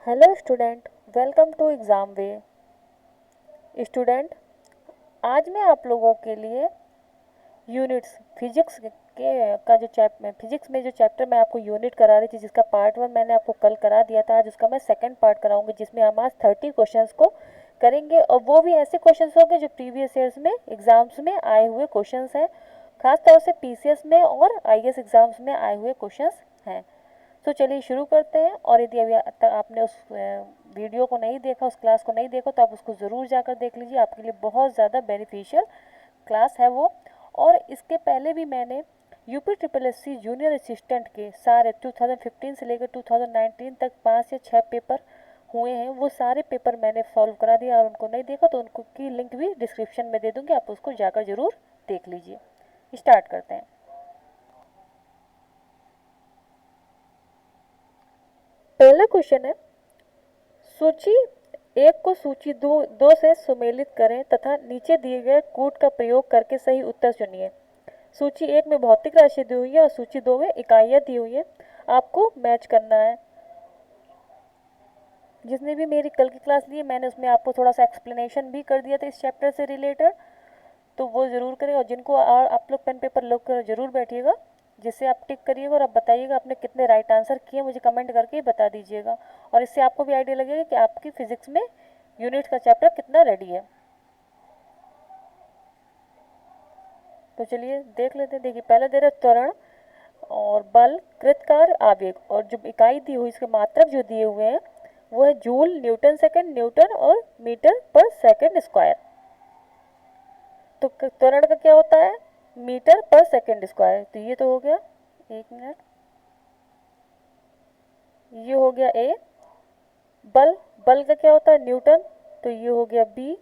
Hello student, welcome to exam way. Student, आज मैं आप लोगों के लिए यूनिट्स फिजिक्स के का जो फिजिक्स में जो चैप्टर मैं आपको यूनिट करा रही थी, जिसका पार्ट 1 मैंने आपको कल करा दिया था, आज उसका मैं सेकंड पार्ट कराऊंगी, जिसमें हम आज 30 क्वेश्चंस को करेंगे। और वो भी ऐसे क्वेश्चंस होंगे जो प्रीवियस ईयर्स में एग्जाम्स में आए हुए क्वेश्चंस हैं, खासतौर से पीसीएस में और आईएएस एग्जाम्स में आए हुए क्वेश्चंस हैं। तो चलिए शुरू करते हैं। और यदि अभी तक आपने उस वीडियो को नहीं देखा, उस क्लास को नहीं देखा, तो आप उसको ज़रूर जाकर देख लीजिए, आपके लिए बहुत ज़्यादा बेनिफिशियल क्लास है वो। और इसके पहले भी मैंने UP triple S C junior assistant के सारे 2015 से लेकर 2019 तक 5 या 6 पेपर हुए हैं, वो सारे पेपर मैंने सॉल्व करा दिया। और उनको नहीं देखा तो उनको की लिंक भी डिस्क्रिप्शन में दे दूँगी, आप उसको जाकर ज़रूर देख लीजिए। स्टार्ट करते हैं। पहला क्वेश्चन है, सूची एक को सूची दो से सुमेलित करें तथा नीचे दिए गए कूट का प्रयोग करके सही उत्तर चुनिए। सूची एक में भौतिक राशि दी हुई है और सूची दो में इकाइयाँ दी हुई है, आपको मैच करना है। जिसने भी मेरी कल की क्लास ली है, मैंने उसमें आपको थोड़ा सा एक्सप्लेनेशन भी कर दिया था इस चैप्टर से रिलेटेड, तो वो ज़रूर करें। और जिनको आप लोग पेन पेपर लोग कर ज़रूर बैठिएगा, जिससे आप टिक करिएगा और आप बताइएगा आपने कितने राइट आंसर किए, मुझे कमेंट करके बता दीजिएगा। और इससे आपको भी आइडिया लगेगा कि आपकी फिजिक्स में यूनिट का चैप्टर कितना रेडी है। तो चलिए देख लेते हैं। देखिए, पहले दे रहा है त्वरण और बल, कृतकार, आवेग, और जो इकाई दी हुई, इसके मात्रक जो दिए हुए हैं वो है जूल, न्यूटन सेकंड, न्यूटन और मीटर पर सेकंड स्क्वायर। तो त्वरण का क्या होता है? मीटर पर सेकंड स्क्वायर। तो ये तो हो गया, एक मिनट, ये हो गया ए। बल, बल का क्या होता है? न्यूटन। तो ये हो गया बी।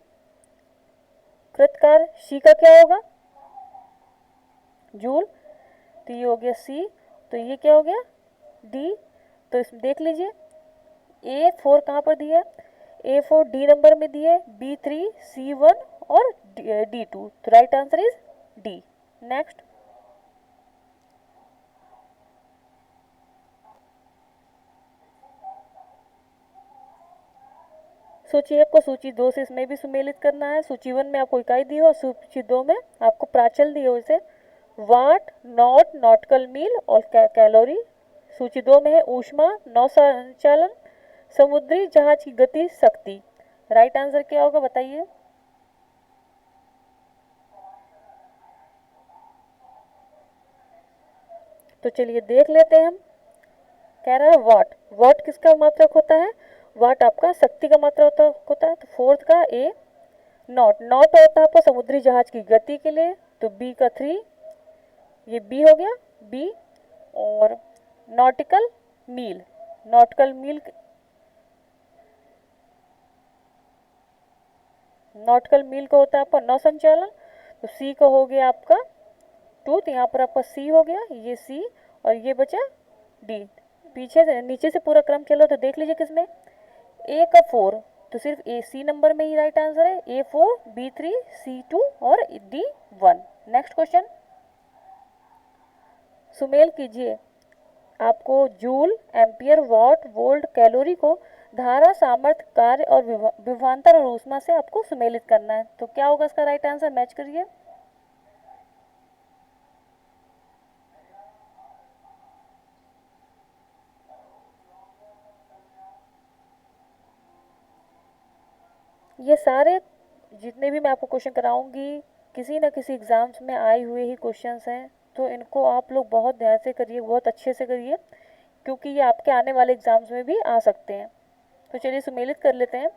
कृतकार, सी का क्या होगा? जूल। तो ये हो गया सी। तो ये क्या हो गया? डी। तो इसमें देख लीजिए, A4 कहाँ पर दिया है? A4 डी नंबर में दिया है, B3, C1 और D2। तो right answer is D. Next, सूची एक को सूची दो से इसमें भी सुमेलित करना है। सूची वन में आपको इकाई दी हो और सूची दो में आपको प्राचल दी हो, इसे वाट, नॉट, नॉटिकल मील और कैलोरी। सूची दो में है ऊष्मा, नौ संचालन, समुद्री जहाज की गति, शक्ति। राइट आंसर क्या होगा बताइए? तो चलिए देख लेते हैं हम। कह रहा है वाट। वाट किसका मात्रक होता है? वाट आपका शक्ति का मात्रक होता है। तो फोर्थ का ए। नॉट, नॉट होता है आपका समुद्री जहाज की गति के लिए, तो बी का 3। ये बी हो गया, बी। और नॉटिकल मील, नॉटिकल मील, नॉटिकल मील का होता है आपका नौ संचालन। तो सी का हो गया आपका 2। तो यहाँ पर आपका सी हो गया, ये सी, और ये बचा डी। पीछे से नीचे से पूरा क्रम चलो तो देख लीजिए किसमें। ए का 4, तो सिर्फ ए सी नंबर में ही राइट आंसर है। A4, B3, C2 और D1। नेक्स्ट क्वेश्चन, सुमेल कीजिए। आपको joule, ampere, what, volt, calorie को धारा, सामर्थ्य, कार्य और विभवांतर और ऊष्मा से आपको सुमेलित करना है। तो क्या होगा इसका राइट आंसर? मैच करिए। ये सारे जितने भी मैं आपको क्वेश्चन कराऊंगी, किसी ना किसी एग्जाम्स में आए हुए ही क्वेश्चंस हैं। तो इनको आप लोग बहुत ध्यान से करिए, बहुत अच्छे से करिए, क्योंकि ये आपके आने वाले एग्जाम्स में भी आ सकते हैं। तो चलिए सुमेलित कर लेते हैं।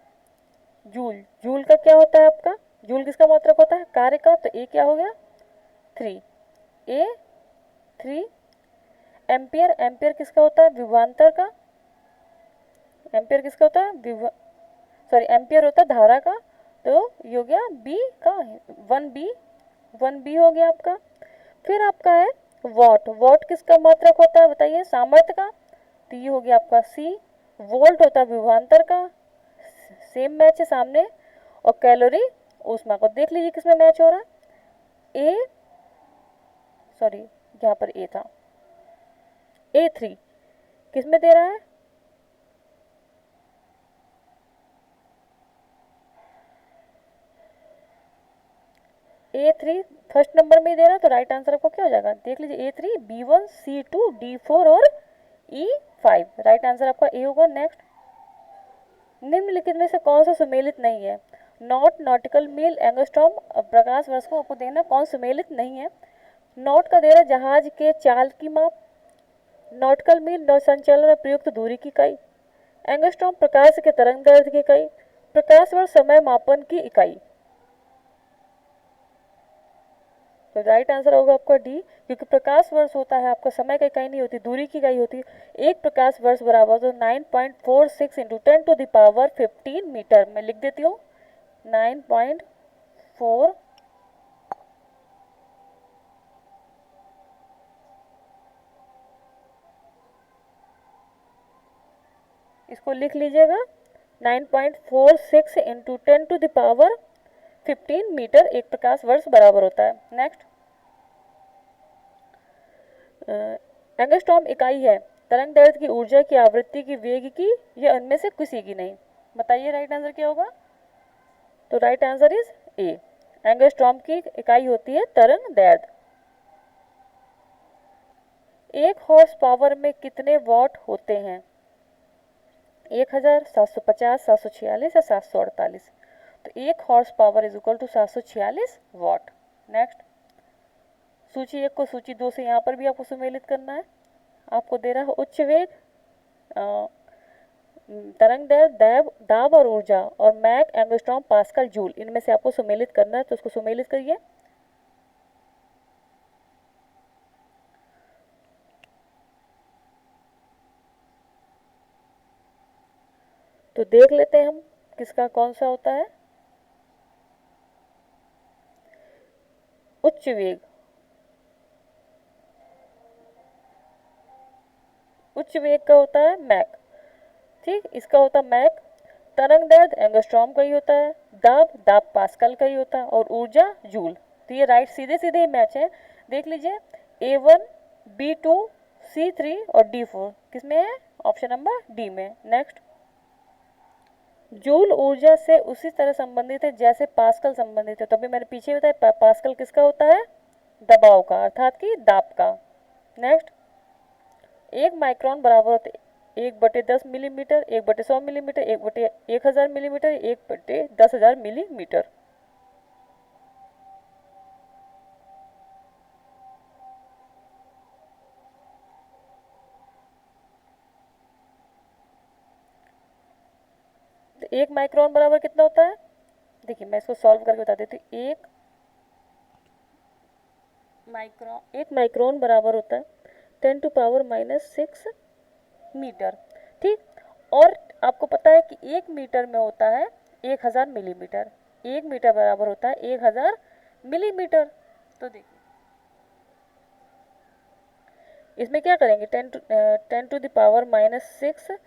जूल, जूल का क्या होता है आपका? जूल किसका मात्रक होता है? कार्य का। तो ए क्या हो गया? 3। ए 3। एम्पियर, एम्पियर किसका होता है? विभवांतर का। एम्पियर किसका होता है? सॉरी, एम्पियर होता है धारा का। तो ये हो गया बी का 1B। 1B हो गया आपका। फिर आपका है वॉट। वॉट किसका मात्रक होता है बताइए? सामर्थ्य का। तो ये हो गया आपका सी। वोल्ट होता है विभवांतर का, सेम मैच है सामने। और कैलोरी ऊष्मा को। देख लीजिए किसमें मैच हो रहा है। ए, सॉरी, यहाँ पर ए था। A3 किस में दे रहा है? A3 फर्स्ट नंबर में ही दे रहा है, तो राइट आंसर आपको क्या हो जाएगा, देख लीजिए A3, B1, C2, D4 और E5, राइट आंसर आपका ए होगा। नेक्स्ट, निम्नलिखित में से कौन सा सुमेलित नहीं है, नॉट, नॉटिकल मील, एंगस्ट्रॉम, प्रकाश वर्ष को आपको देना, कौन सुमेलित नहीं है। नॉट का दे रहा जहाज के चाल की माप, नॉटिकल मील नौ संचालन में प्रयुक्त दूरी की इकाई, एंगस्ट्रॉम प्रकाश के तरंग दैर्ध्य की इकाई, प्रकाश वर्ष समय मापन की इकाई। तो राइट आंसर होगा आपका डी, क्योंकि प्रकाश वर्ष होता है आपका समय की इकाई नहीं होती, दूरी की इकाई होती है। एक प्रकाश वर्ष बराबर तो 9.46 इंटू 10⁻15 मीटर, मैं लिख देती हूँ 9.4 इसको लिख लीजिएगा 9.46 इंटू 10⁻15 मीटर एक प्रकाश वर्ष बराबर होता है। नेक्स्ट, एंगस्ट्रॉम इकाई है तरंग दैर्ध्य की, ऊर्जा की, आवृत्ति की, वेग की, या उनमें से किसी की नहीं, बताइए राइट आंसर क्या होगा। तो right answer is a, angstrom की इकाई होती है तरंग दैर्ध्य। एक हॉर्स पावर में कितने वॉट होते हैं, 1000, 750, 746 या 748। तो एक horse power is equal to 746 watt. Next, सूची 1 को सूची 2 से यहाँ पर भी आपको सुमेलित करना है। आपको दे रहा है उच्च वेग, तरंग दैर्ध्य, दाब और ऊर्जा, और मैक, एंगस्ट्रॉम, पास्कल, जूल, इनमें से आपको सुमेलित करना है, तो उसको सुमेलित करिए। तो देख लेते हैं हम किसका कौन सा होता है। उच्च वेग, उच्च वेग का होता है मैक, ठीक, इसका होता है मैक। तरंग दैर्ध्य एंगस्ट्रॉम का ही होता है, दाब पास्कल का ही होता है, और ऊर्जा जूल। तो ये राइट सीधे सीधे ही मैच है, देख लीजिए A1, B2, C3 और D4 किसमें है, ऑप्शन नंबर डी में। नेक्स्ट, जूल ऊर्जा से उसी तरह संबंधित है जैसे पास्कल संबंधित है, तो अभी मैंने पीछे बताया पास्कल किसका होता है, दबाव का, अर्थात कि दाब का। नेक्स्ट, 1 माइक्रोन बराबर होते 1/10 मिलीमीटर, 1/100 मिलीमीटर, 1/1000 मिलीमीटर, 1/10,000 मिलीमीटर। तो 1 माइक्रोन बराबर कितना होता है, देखिए मैं इसको सॉल्व करके बता देती हूँ। 1 माइक्रोन बराबर होता है 10⁻⁻6 मीटर, ठीक। और आपको पता है कि 1 मीटर में होता है 1000 मिलीमीटर, 1 मीटर बराबर होता है 1000 मिलीमीटर। तो देखिए इसमें क्या करेंगे, 10⁻⁻6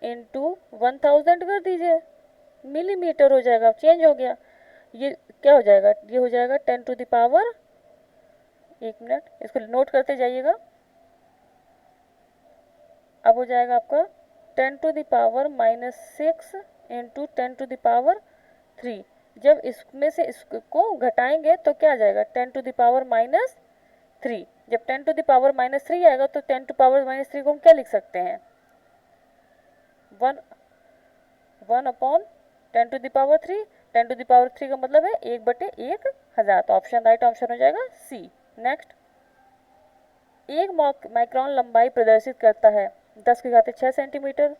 इंटू 1000 कर दीजिए, मिलीमीटर हो जाएगा, चेंज हो गया। ये क्या हो जाएगा, ये हो जाएगा 10⁻, एक मिनट इसको नोट करते जाइएगा। अब हो जाएगा आपका 10⁻⁻6 इंटू 10⁻3। जब इसमें से इसको घटाएंगे तो क्या आ जाएगा, 10⁻3। जब 10⁻3 आएगा तो 10⁻3 को हम क्या लिख सकते हैं, 1 10/10⁻3। 10⁻3 का मतलब है 1/1000, तो ऑप्शन राइट ऑप्शन हो जाएगा सी। नेक्स्ट, 1 माइक्रोन लंबाई प्रदर्शित करता है 10⁻6 सेंटीमीटर,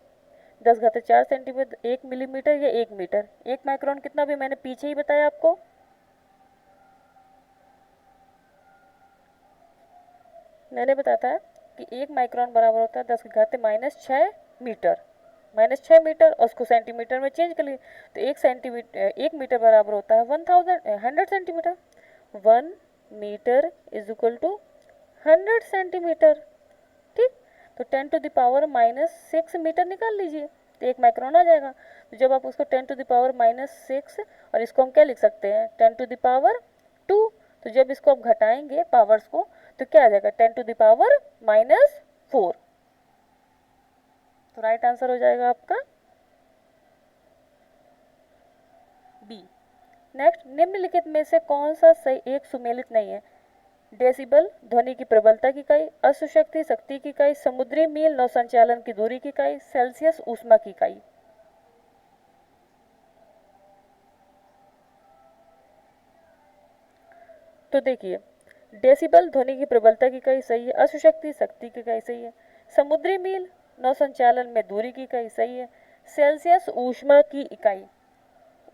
10⁻4 सेंटीमीटर, 1 मिलीमीटर या 1 मीटर। 1 माइक्रोन कितना भी मैंने पीछे ही बताया आपको, मैंने बताया था कि 1 माइक्रोन बराबर होता है 10⁻6 मीटर, -6 मीटर, और उसको सेंटीमीटर में चेंज कर लिए तो 1 मीटर बराबर होता है 100 centimetre. 1 metre is equal to 100 centimetre, ठीक। तो 10⁻6 मीटर निकाल लीजिए तो 1 माइक्रोन आ जाएगा। तो जब आप उसको 10⁻6 और इसको हम क्या लिख सकते हैं, 10⁻2। तो जब इसको आप घटाएंगे पावर्स को तो क्या आ जाएगा, 10⁻4। तो राइट आंसर हो जाएगा आपका बी, नेक्स्ट, निम्नलिखित में से कौन सा सही एक सुमेलित नहीं है? डेसिबल ध्वनि की प्रबलता की इकाई, अश्व शक्ति शक्ति की इकाई, समुद्री मील नौ संचालन की दूरी की इकाई, सेल्सियस ऊष्मा की इकाई। तो देखिए, डेसिबल ध्वनि की प्रबलता की इकाई सही है, अश्व शक्ति शक्ति की इकाई सही है, समुद्री मील नौ संचालन में दूरी की इकाई सही है, सेल्सियस ऊष्मा की इकाई,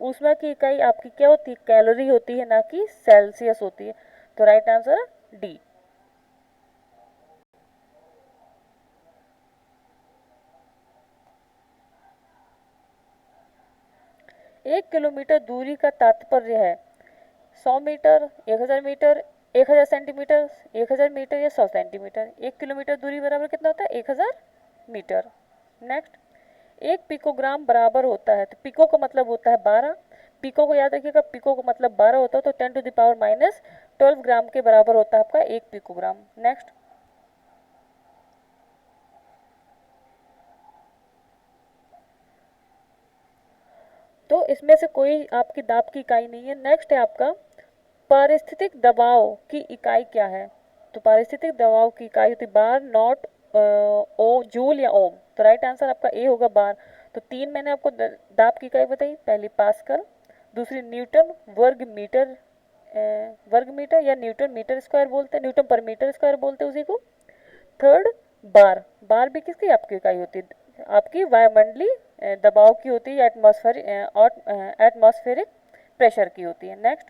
ऊष्मा की इकाई आपकी क्या होती है? कैलोरी होती है, ना कि सेल्सियस होती है। तो राइट आंसर डी। 1 किलोमीटर दूरी का तात्पर्य है 100 मीटर, 1000 मीटर, 1000 सेंटीमीटर, 1000 मीटर या 100 सेंटीमीटर। 1 किलोमीटर दूरी बराबर कितना होता है? 1000 मीटर। नेक्स्ट, एक पिकोग्राम बराबर होता है, तो पिको का मतलब होता है 12, पिको को याद रखिएगा, पिको का मतलब 12 होता है, तो 10⁻⁻12 ग्राम के बराबर होता है आपका एक पिकोग्राम। नेक्स्ट, तो इसमें से कोई आपकी दाब की इकाई नहीं है। नेक्स्ट है आपका पारिस्थितिक दबाव की इकाई क्या है? तो पारिस्थितिक दबाव की इकाई होती है बार, नॉट, ओ, जूल या ओम। तो राइट आंसर आपका ए होगा, बार। तो 3 मैंने आपको दाब की इकाई बताई, पहली पास्कल, दूसरी न्यूटन वर्ग मीटर, वर्ग मीटर या न्यूटन मीटर स्क्वायर बोलते हैं, न्यूटन पर मीटर स्क्वायर बोलते हैं उसी को। थर्ड बार, बार भी किसकी आपकी इकाई होती है? आपकी वायुमंडलीय दबाव की होती है, एटमॉस्फेरिक प्रेशर की होती है। नेक्स्ट,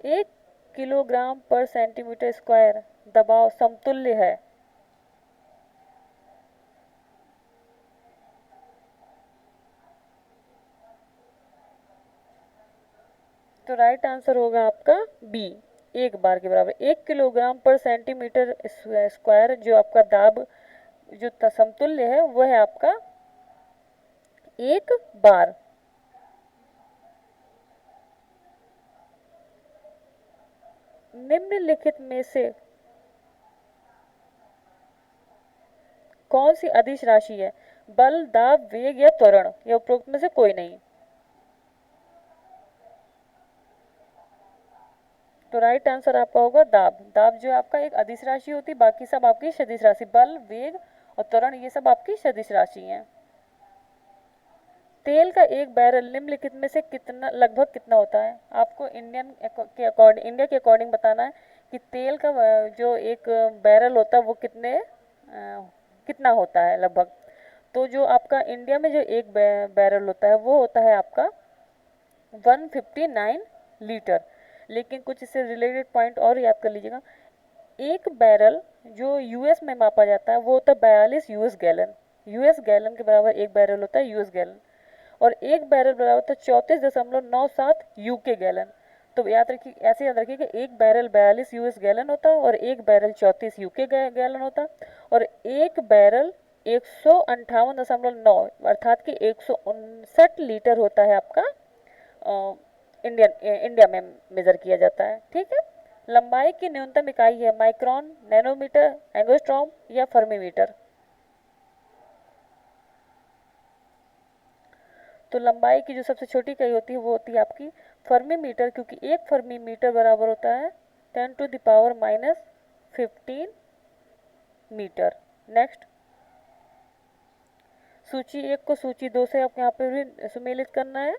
1 किलोग्राम पर सेंटीमीटर स्क्वायर दबाव समतुल्य है। तो राइट आंसर होगा आपका बी, 1 बार के बराबर। 1 किलोग्राम पर सेंटीमीटर स्क्वायर जो आपका दाब जो समतुल्य है वह है आपका 1 बार। निम्नलिखित में से कौन सी अदिश राशि है? बल, दाब, वेग या त्वरण, या उपरोक्त में से कोई नहीं। तो राइट आंसर आपका होगा दाब। दाब जो आपका एक अदिश राशि होती है, बाकी सब आपकी सदिश राशि, बल, वेग और त्वरण ये सब आपकी सदिश राशि हैं। तेल का एक बैरल निम्नलिखित में से कितना, लगभग कितना होता है? आपको इंडिया के अकॉर्डिंग बताना है कि तेल का जो एक बैरल होता है वो कितना होता है लगभग। तो जो आपका इंडिया में जो एक बैरल होता है वो होता है आपका 159 लीटर। लेकिन कुछ इससे रिलेटेड पॉइंट और याद कर लीजिएगा। एक बैरल जो यूएस में मापा जाता है वो होता है 42 यूएस गैलन। यूएस गैलन के बराबर एक बैरल होता है यूएस गैलन, और एक बैरल बराबर होता है 34.97 यूके गैलन। तो याद रखिए, ऐसे याद रखिए कि एक बैरल 42 यूएस गैलन होता है और एक बैरल 34 यूके गैलन होता है, और एक बैरल 158.9 अर्थात कि 159 लीटर होता है आपका इंडिया में मेजर किया जाता है। ठीक है। लंबाई की न्यूनतम इकाई है माइक्रोन, नैनोमीटर, एंगस्ट्रॉम या फर्मीमीटर। तो लंबाई की जो सबसे छोटी इकाई होती है वो होती है आपकी फर्मीमीटर, क्योंकि एक फर्मीमीटर बराबर होता है 10⁻⁻15 मीटर। नेक्स्ट, सूची 1 को सूची 2 से आप यहाँ पे भी सुमेलित करना है।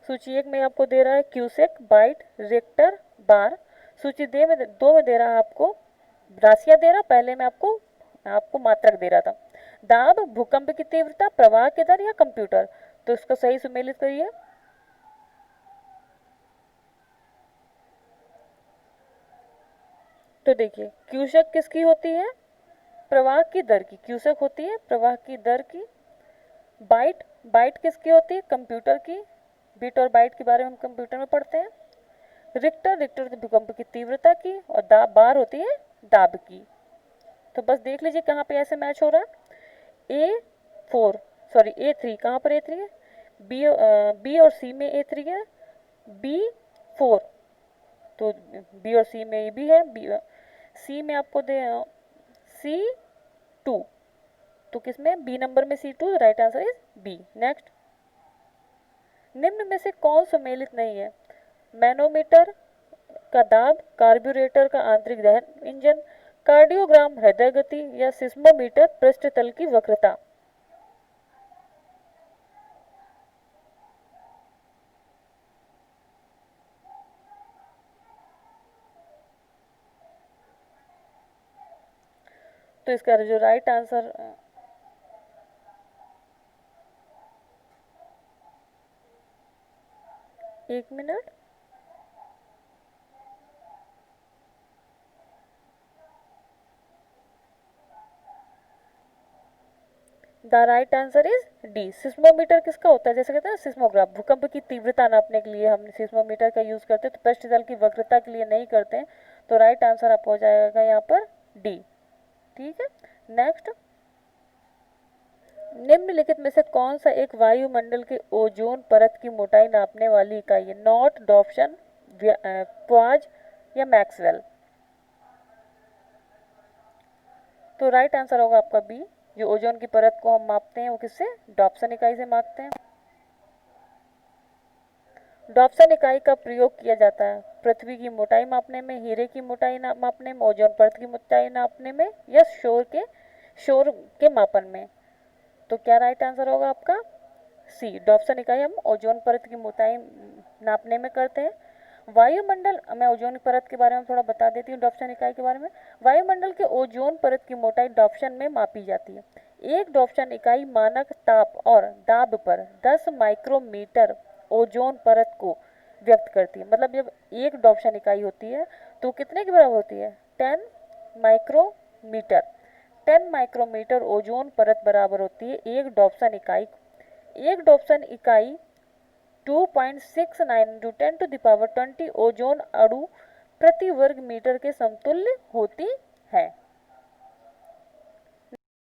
सूची 1 में आपको दे रहा है क्यूसेक, बाइट, रेक्टर, बार। सूची 2 में दे रहा है आपको राशियाँ दे रहा, पहले में आपको मात्रक दे रहा था। दाब, भूकंप की तीव्रता, प्रवाह की दर या कंप्यूटर। तो इसको सही सुमेलित करिए। तो देखिए, क्यूसेक किसकी होती है? प्रवाह की दर की। क्यूसेक होती है प्रवाह की दर की। बाइट, बाइट किसकी होती है? कंप्यूटर की। बिट और बाइट के बारे में हम कंप्यूटर में पढ़ते हैं। रिक्टर, रिक्टर होती है भूकंप की तीव्रता की, और बार होती है दाब की। तो बस देख लीजिए कहाँ पे ऐसे मैच हो रहा है। A3 कहाँ पर A3 है? बी और सी में A3 है, B4, तो बी और सी में भी है, सी में आपको दे C2, तो किसमें? बी नंबर में C2, right answer is B. Next, निम्न में से कौन सम्मिलित नहीं है? मैनोमीटर का दाब, कार्ब्यूरेटर का आंतरिक दहन इंजन, कार्डियोग्राम हृदय गति, या सिस्मोमीटर पृष्ठतल की वक्रता। तो इसका जो राइट आंसर, एक minute, the right answer is D. Seismometer किसका होता है? जैसे कहते हैं ना सिस्मोग्राफ, भूकंप की तीव्रता नापने के लिए हम सिस्मोमीटर का यूज करते हैं, तो पृष्ठतल की वक्रता के लिए नहीं करते हैं। तो राइट आंसर आपको हो जाएगा यहाँ पर डी। ठीक है, नेक्स्ट, निम्नलिखित में से कौन सा एक वायुमंडल के ओजोन परत की मोटाई नापने वाली इकाई है? नॉट, डॉप्सन, प्वाज, या मैक्सवेल। तो राइट आंसर होगा आपका बी। जो ओजोन की परत को हम मापते हैं वो किससे? डॉप्सन इकाई से मापते हैं। डॉप्सन इकाई का प्रयोग किया जाता है पृथ्वी की मोटाई मापने में, हीरे की मोटाई मापने में, ओजोन परत की मोटाई नापने में, या शोर के मापन में। तो क्या राइट आंसर होगा आपका? सी। डॉप्सन इकाई हम ओजोन परत की मोटाई नापने में करते हैं। वायुमंडल, मैं ओजोन परत के बारे में थोड़ा बता देती हूँ डॉप्सन इकाई के बारे में। वायुमंडल के ओजोन परत की मोटाई डॉप्सन में मापी जाती है। एक डॉप्सन इकाई मानक ताप और दाब पर 10 माइक्रोमीटर ओजोन परत को व्यक्त करती है। मतलब जब एक डॉप्सन इकाई होती है तो कितने के बराबर होती है? 10 माइक्रोमीटर। 10 माइक्रोमीटर ओजोन परत बराबर होती है एक डॉप्सन इकाई। एक डॉप्सन इकाई 2.69 इंटू 10⁻20 ओजोन अणु प्रति वर्ग मीटर के समतुल्य होती है।